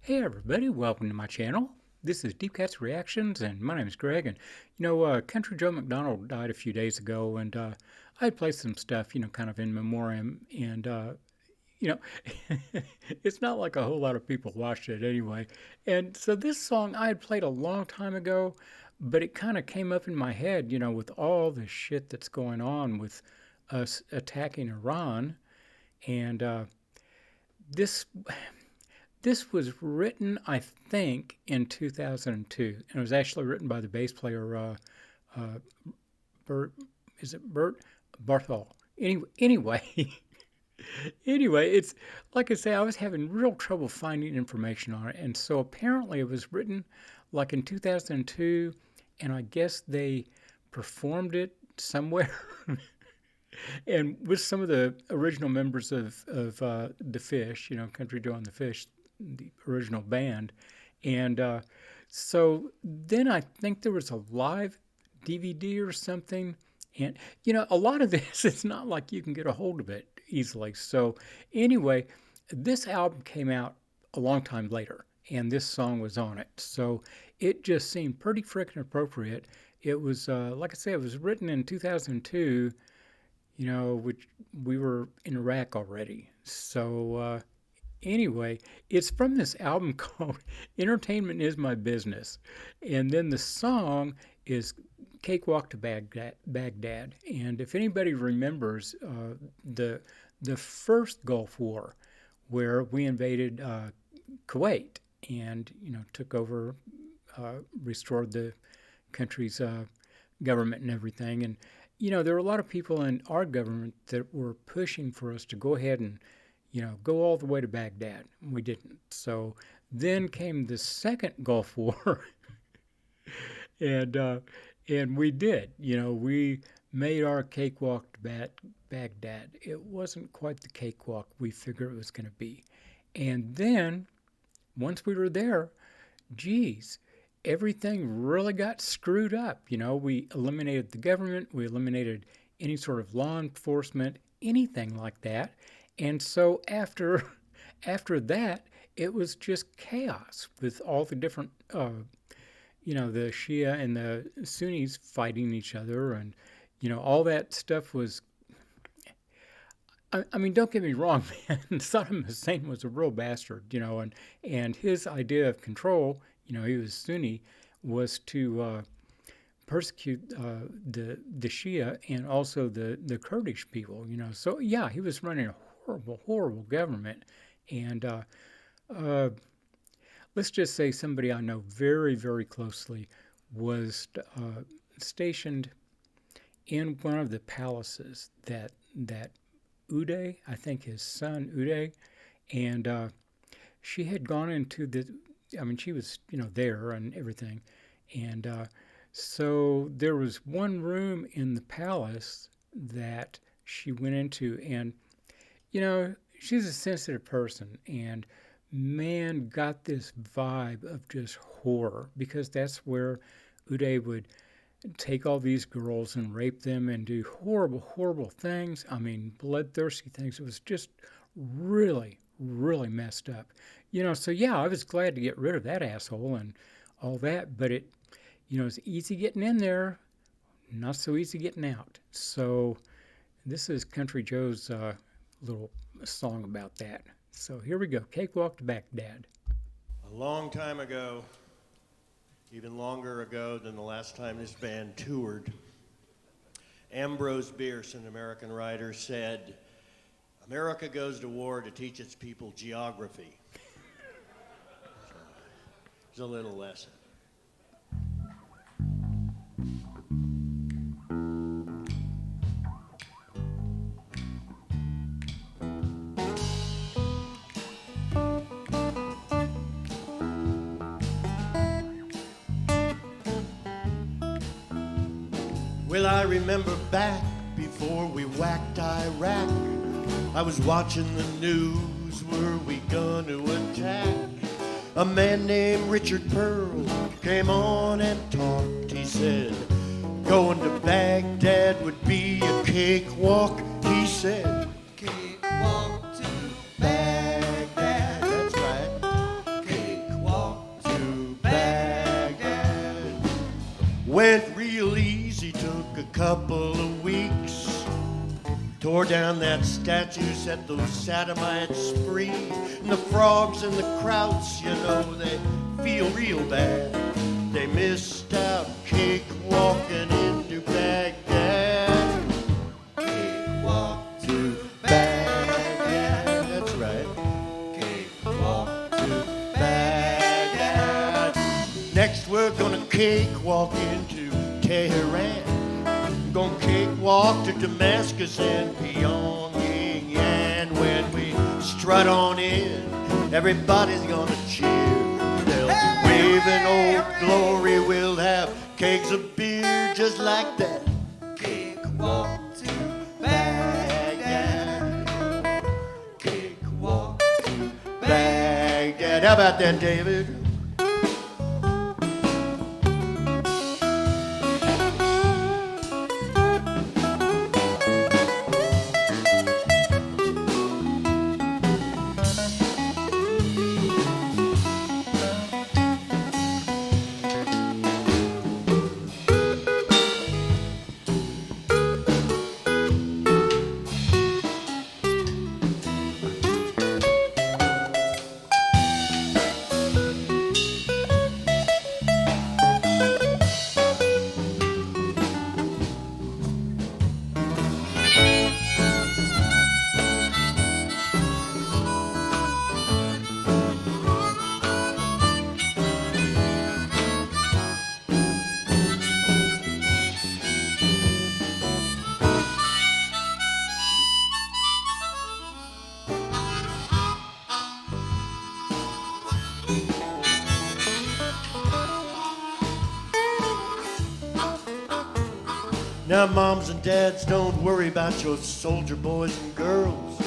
Hey everybody, welcome to my channel. This is Deep Cat's Reactions, and my name is Greg. And Country Joe McDonald died a few daed ago, and I played some stuff, kind of in memoriam. And you know, it's not like a whole lot of people watched it anyway. And so this song I had played a long time ago, but it kind of came up in my head, with all the shit that's going on with us attacking Iran, and this this was written, I think, in 2002, and it was actually written by the bass player uh, Bert. Is it Bert Barthol? Anyway, anyway, it's like I say, I was having real trouble finding information on it, and so apparently it was written like in 2002, and I guess they performed it somewhere. And with some of the original members of the Fish, Country Joe and the Fish, the original band, and so then I think there was a live DVD or something, and a lot of this it's not like you can get a hold of it easily. So anyway, this album came out a long time later, and this song was on it, so it just seemed pretty freaking appropriate. It was like I say, it was written in 2002, which we were in Iraq already. So anyway, it's from this album called Entertainment Is My Business. And then the song is Cakewalk to Baghdad. And if anybody remembers the first Gulf War, where we invaded Kuwait and, took over, restored the country's government and everything. And there were a lot of people in our government that were pushing for us to go ahead and, go all the way to Baghdad. We didn't. So then came the second Gulf War, and we did. We made our cakewalk to Baghdad. It wasn't quite the cakewalk we figured it was going to be. And then once we were there, geez, everything really got screwed up. We eliminated the government, we eliminated any sort of law enforcement, anything like that. And so after that, it was just chaos with all the different, the Shia and the Sunnis fighting each other, and all that stuff was. I mean, don't get me wrong, man. Saddam Hussein was a real bastard, and his idea of control, he was Sunni, was to persecute the Shia and also the Kurdish people, So yeah, he was running a horrible, horrible government, and let's just say somebody I know very, very closely was stationed in one of the palaces that Uday, I think his son Uday, and she had gone into she was, there and everything. And so there was one room in the palace that she went into, and, she's a sensitive person, and man, got this vibe of just horror, because that's where Uday would take all these girls and rape them and do horrible, horrible things. I mean, bloodthirsty things. It was just really, really messed up. So yeah, I was glad to get rid of that asshole and all that, but it's easy getting in there, not so easy getting out. So this is Country Joe's little song about that. So here we go, Cakewalk to Baghdad. A long time ago, even longer ago than the last time this band toured, Ambrose Bierce, an American writer, said, "America goes to war to teach its people geography." So, it's a little lesson. Well, I remember back before we whacked Iraq, I was watching the news, were we gonna attack? A man named Richard Pearl came on and talked. He said, going to Baghdad would be a cakewalk. He said, cakewalk to Baghdad. That's right. Cakewalk couple of weeks. Tore down that statue, set those sodomites free. And the frogs and the krauts, you know, they feel real bad. They missed out cakewalking into Baghdad. Cakewalk to Baghdad, that's right. Cakewalk to Baghdad. Next we're gonna cakewalk into Tehran. Gonna cakewalk to Damascus and Pyongyang. And when we strut on in, everybody's gonna cheer. They'll be waving old glory. We'll have kegs of beer just like that. Cakewalk to Baghdad. Cakewalk to Baghdad. How about that, David? Now, moms and dads, don't worry about your soldier boys and girls.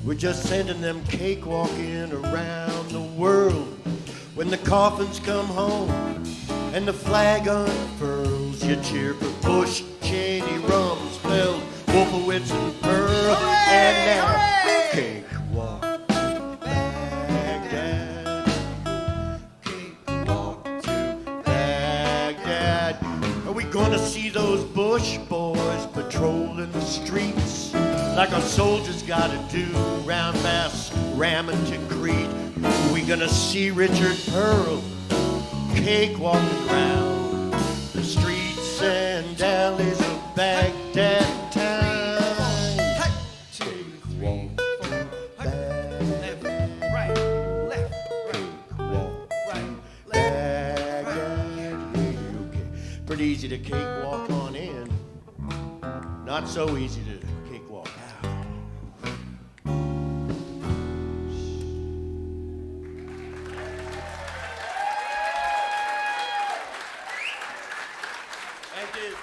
We're just sending them cakewalking around the world. When the coffins come home and the flag unfurls, you cheer for Bush, Cheney, Rumsfeld, Wolfowitz, and Pearl. Hooray, and now, hooray! Cakewalk to Baghdad. Cakewalk to Baghdad. Are we gonna see those Bush boys patrolling the streets like our soldiers gotta do round Bass, ramming to Crete? We gonna see Richard Pearl cakewalking round the streets and alleys of Baghdad town. Hey. Cakewalk to Baghdad. Right, left, Cakewalk right, to Baghdad. Okay. Pretty easy to cakewalk on in. Not so easy to cakewalk out. Thank you.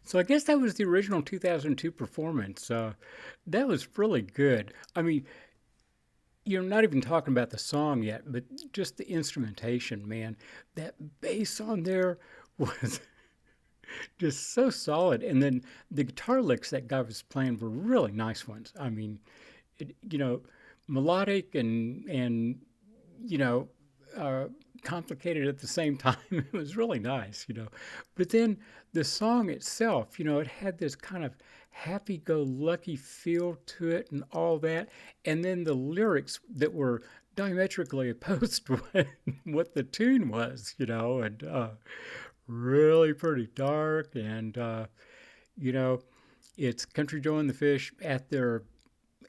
So I guess that was the original 2002 performance. That was really good. I mean, you're not even talking about the song yet, but just the instrumentation, man. That bass on there was just so solid. And then the guitar licks that guy was playing were really nice ones. I mean, melodic and you know, complicated at the same time. It was really nice, But then the song itself, it had this kind of happy-go-lucky feel to it and all that. And then the lyrics that were diametrically opposed to what the tune was, and really pretty dark. And, it's Country Joe and the Fish at their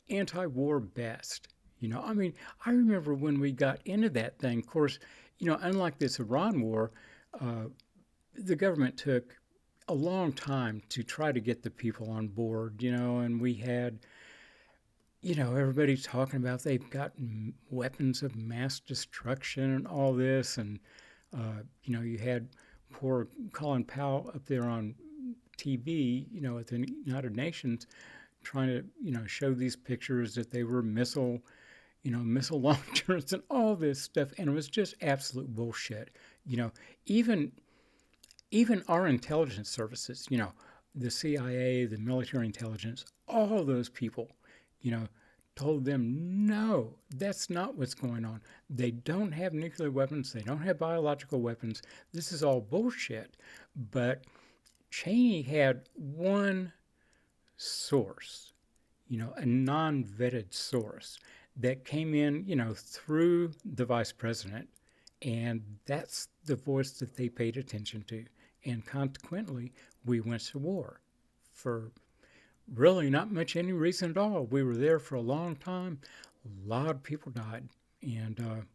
anti-war best. I mean, I remember when we got into that thing, of course, unlike this Iran war, the government took a long time to try to get the people on board, and we had, everybody talking about they've got weapons of mass destruction and all this. And, you had poor Colin Powell up there on TV, at the United Nations trying to, show these pictures that they were missile launchers and all this stuff. And it was just absolute bullshit. Even our intelligence services, the CIA, the military intelligence, all those people, told them, no, that's not what's going on. They don't have nuclear weapons. They don't have biological weapons. This is all bullshit. But Cheney had one source, a non-vetted source that came in, through the vice president. And that's the voice that they paid attention to. And consequently, we went to war for really not much any reason at all. We were there for a long time. A lot of people died. And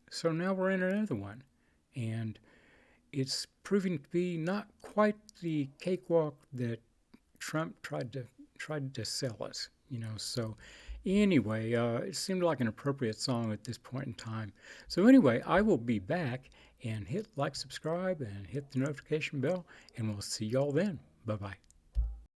so now we're in another one. And it's proving to be not quite the cakewalk that Trump tried to sell us, So anyway, it seemed like an appropriate song at this point in time. So anyway, I will be back, and hit like, subscribe, and hit the notification bell, and we'll see y'all then. Bye-bye.